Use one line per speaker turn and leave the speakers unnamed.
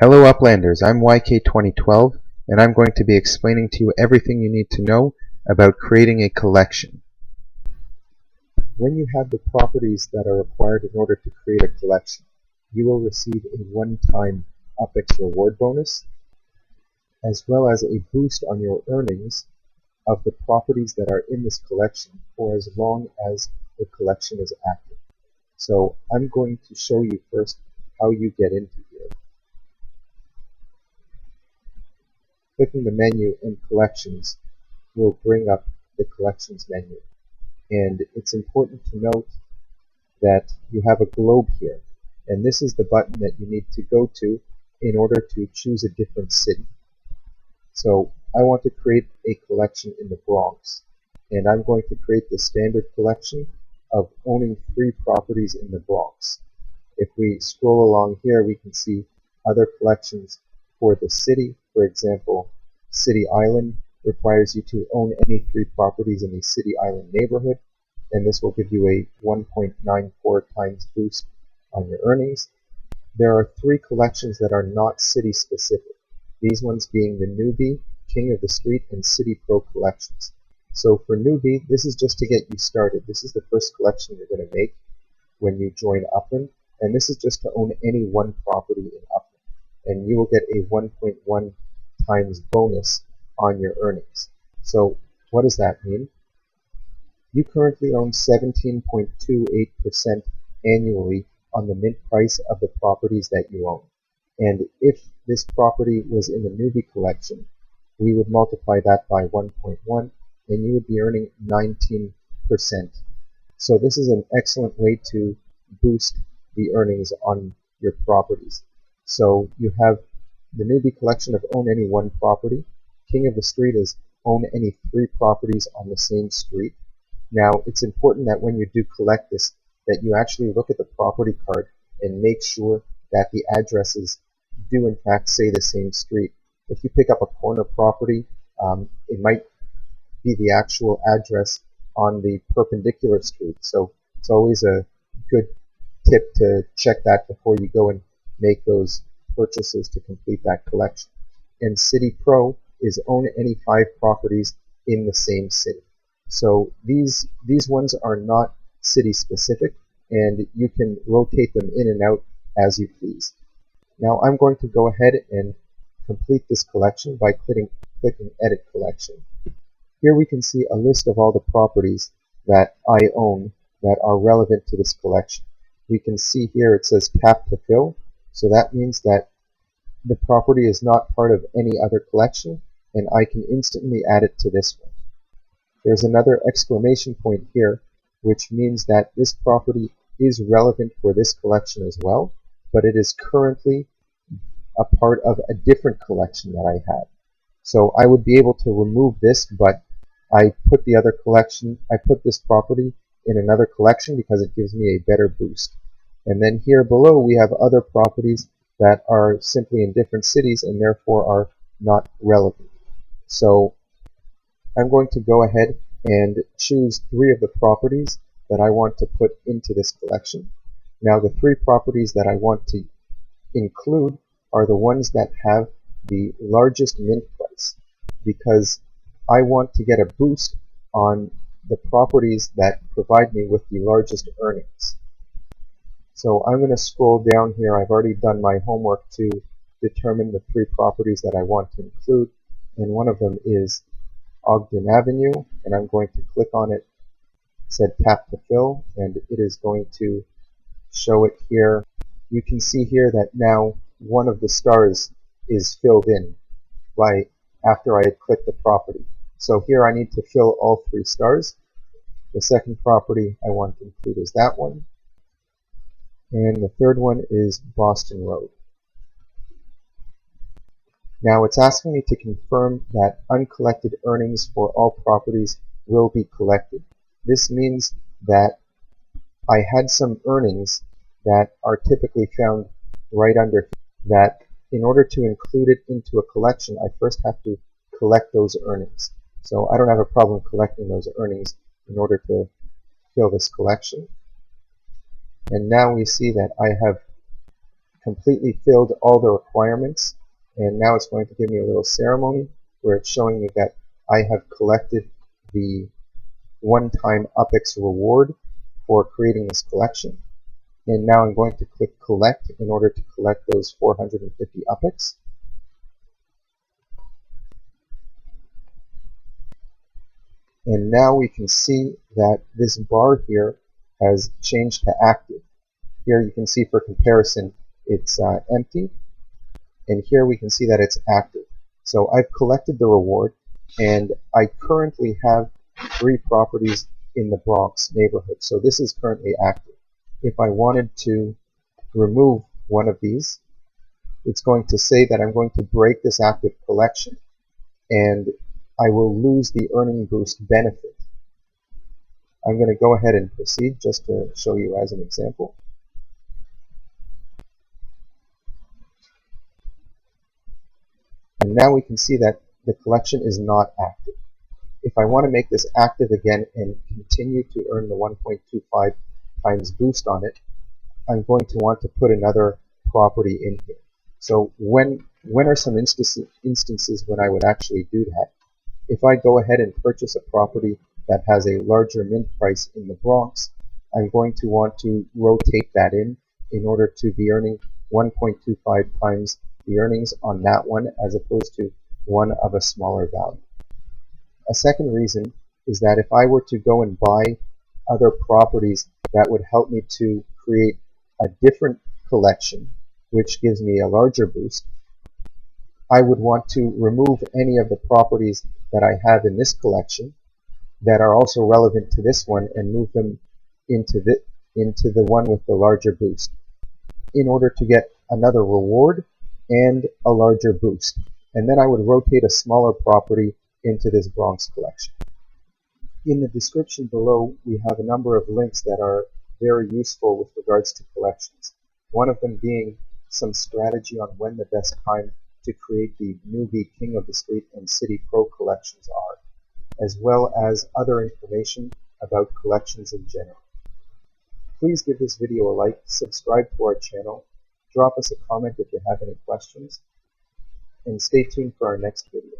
Hello Uplanders, I'm YK2012 and I'm going to be explaining to you everything you need to know about creating a collection. When you have the properties that are required in order to create a collection, you will receive a one-time UpX reward bonus as well as a boost on your earnings of the properties that are in this collection for as long as the collection is active. So I'm going to show you first how you get into here. Clicking the menu in Collections will bring up the Collections menu. And it's important to note that you have a globe here. And this is the button that you need to go to in order to choose a different city. So I want to create a collection in the Bronx. And I'm going to create the standard collection of owning 3 properties in the Bronx. If we scroll along here, we can see other collections for the city. For example, City Island requires you to own any 3 properties in the City Island neighborhood, and this will give you a 1.94 times boost on your earnings. There are 3 collections that are not city specific, these ones being the Newbie, King of the Street, and City Pro collections. So for Newbie, this is just to get you started. This is the first collection you're going to make when you join Upland, and this is just to own any 1 property in Upland. And you will get a 1.1 times bonus on your earnings. So what does that mean? You currently own 17.28% annually on the mint price of the properties that you own. And if this property was in the Newbie collection, we would multiply that by 1.1 and you would be earning 19%. So this is an excellent way to boost the earnings on your properties. So you have the Newbie collection of own any 1 property. King of the Street is own any 3 properties on the same street. Now it's important that when you do collect this, that you actually look at the property card and make sure that the addresses do in fact say the same street. If you pick up a corner property, it might be the actual address on the perpendicular street. So it's always a good tip to check that before you go and make those purchases to complete that collection. And City Pro is own any 5 properties in the same city. So these ones are not city specific, and you can rotate them in and out as you please. Now I'm going to go ahead and complete this collection by clicking Edit Collection. Here we can see a list of all the properties that I own that are relevant to this collection. We can see here it says Tap to Fill, so that means that the property is not part of any other collection, and I can instantly add it to this one. There's another exclamation point here, which means that this property is relevant for this collection as well, but it is currently a part of a different collection that I had. So I would be able to remove this, but I put this property in another collection because it gives me a better boost. And then here below we have other properties that are simply in different cities and therefore are not relevant. So I'm going to go ahead and choose 3 of the properties that I want to put into this collection. Now the 3 properties that I want to include are the ones that have the largest mint price, because I want to get a boost on the properties that provide me with the largest earnings. So I'm going to scroll down here. I've already done my homework to determine the 3 properties that I want to include, and one of them is Ogden Avenue, and I'm going to click on it. It said Tap to Fill, and it is going to show it here. You can see here that now one of the stars is filled in after I had clicked the property. So here I need to fill all 3 stars. The second property I want to include is that one. And the third one is Boston Road. Now it's asking me to confirm that uncollected earnings for all properties will be collected. This means that I had some earnings that are typically found right under here, that in order to include it into a collection, I first have to collect those earnings. So I don't have a problem collecting those earnings in order to fill this collection. And now we see that I have completely filled all the requirements, and now it's going to give me a little ceremony where it's showing me that I have collected the one-time UPEX reward for creating this collection. And now I'm going to click collect in order to collect those 450 UPEX. And now we can see that this bar here has changed to active. Here you can see for comparison it's empty, and here we can see that it's active. So I've collected the reward, and I currently have 3 properties in the Bronx neighborhood. So this is currently active. If I wanted to remove one of these, it's going to say that I'm going to break this active collection, and I will lose the earning boost benefit. I'm going to go ahead and proceed just to show you as an example. And now we can see that the collection is not active. If I want to make this active again and continue to earn the 1.25 times boost on it, I'm going to want to put another property in here. So when are some instances when I would actually do that? If I go ahead and purchase a property that has a larger mint price in the Bronx, I'm going to want to rotate that in order to be earning 1.25 times the earnings on that one as opposed to one of a smaller value. A second reason is that if I were to go and buy other properties that would help me to create a different collection, which gives me a larger boost, I would want to remove any of the properties that I have in this collection that are also relevant to this one and move them into the one with the larger boost in order to get another reward and a larger boost. And then I would rotate a smaller property into this Bronx collection. In the description below, we have a number of links that are very useful with regards to collections. One of them being some strategy on when the best time to create the Newbie King of the Street and City Pro collections are, as well as other information about collections in general. Please give this video a like, subscribe to our channel, drop us a comment if you have any questions, and stay tuned for our next video.